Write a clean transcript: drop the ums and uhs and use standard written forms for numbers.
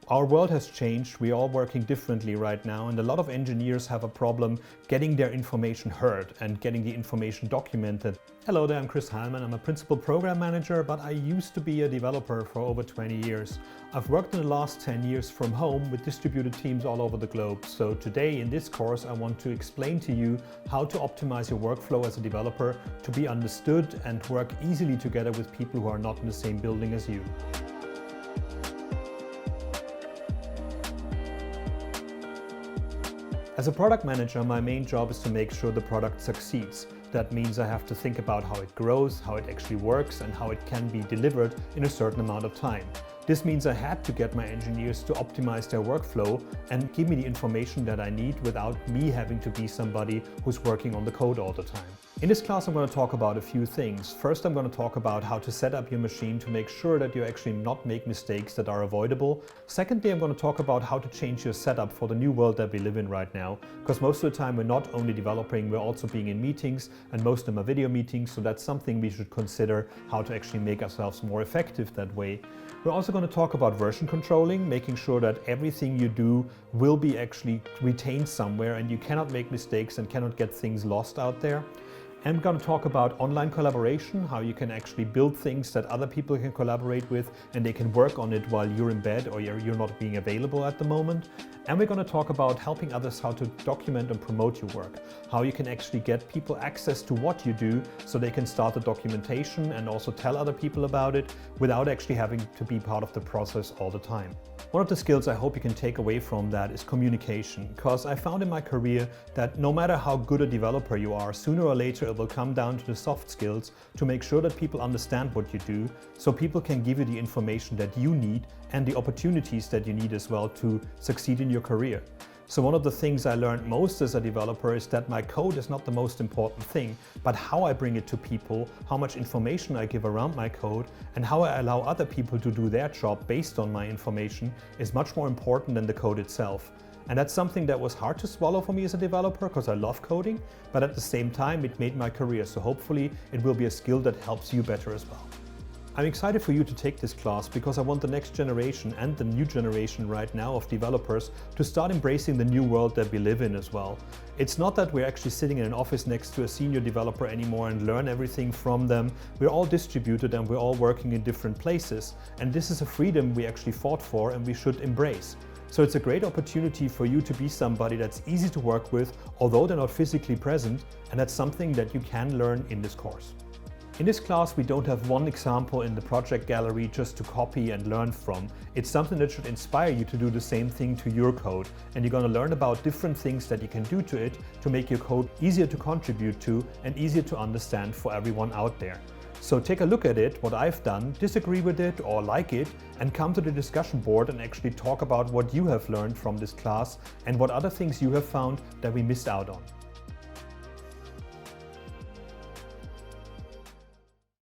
Our world has changed, we're all working differently right now, and a lot of engineers have a problem getting their information heard and getting the information documented. Hello there, I'm Chris Heilmann. I'm a principal program manager, but I used to be a developer for over 20 years. I've worked in the last 10 years from home with distributed teams all over the globe. So today in this course, I want to explain to you how to optimize your workflow as a developer to be understood and work easily together with people who are not in the same building as you. As a product manager, my main job is to make sure the product succeeds. That means I have to think about how it grows, how it actually works, and how it can be delivered in a certain amount of time. This means I had to get my engineers to optimize their workflow and give me the information that I need without me having to be somebody who's working on the code all the time. In this class, I'm going to talk about a few things. First, I'm going to talk about how to set up your machine to make sure that you actually not make mistakes that are avoidable. Secondly, I'm going to talk about how to change your setup for the new world that we live in right now. Because most of the time, we're not only developing, we're also being in meetings, and most of them are video meetings. So that's something we should consider, how to actually make ourselves more effective that way. We're also going to talk about version controlling, making sure that everything you do will be actually retained somewhere and you cannot make mistakes and cannot get things lost out there. And we're going to talk about online collaboration, how you can actually build things that other people can collaborate with and they can work on it while you're in bed or you're not being available at the moment. And we're going to talk about helping others how to document and promote your work, how you can actually get people access to what you do so they can start the documentation and also tell other people about it without actually having to be part of the process all the time. One of the skills I hope you can take away from that is communication, because I found in my career that no matter how good a developer you are, sooner or later it will come down to the soft skills to make sure that people understand what you do, so people can give you the information that you need and the opportunities that you need as well to succeed in your career. So one of the things I learned most as a developer is that my code is not the most important thing, but how I bring it to people, how much information I give around my code, and how I allow other people to do their job based on my information is much more important than the code itself. And that's something that was hard to swallow for me as a developer because I love coding, but at the same time it made my career. So hopefully it will be a skill that helps you better as well. I'm excited for you to take this class because I want the next generation and the new generation right now of developers to start embracing the new world that we live in as well. It's not that we're actually sitting in an office next to a senior developer anymore and learn everything from them. We're all distributed and we're all working in different places. And this is a freedom we actually fought for and we should embrace. So it's a great opportunity for you to be somebody that's easy to work with, although they're not physically present, and that's something that you can learn in this course. In this class, we don't have one example in the project gallery just to copy and learn from. It's something that should inspire you to do the same thing to your code. And you're going to learn about different things that you can do to it to make your code easier to contribute to and easier to understand for everyone out there. So take a look at it, what I've done, disagree with it or like it, and come to the discussion board and actually talk about what you have learned from this class and what other things you have found that we missed out on.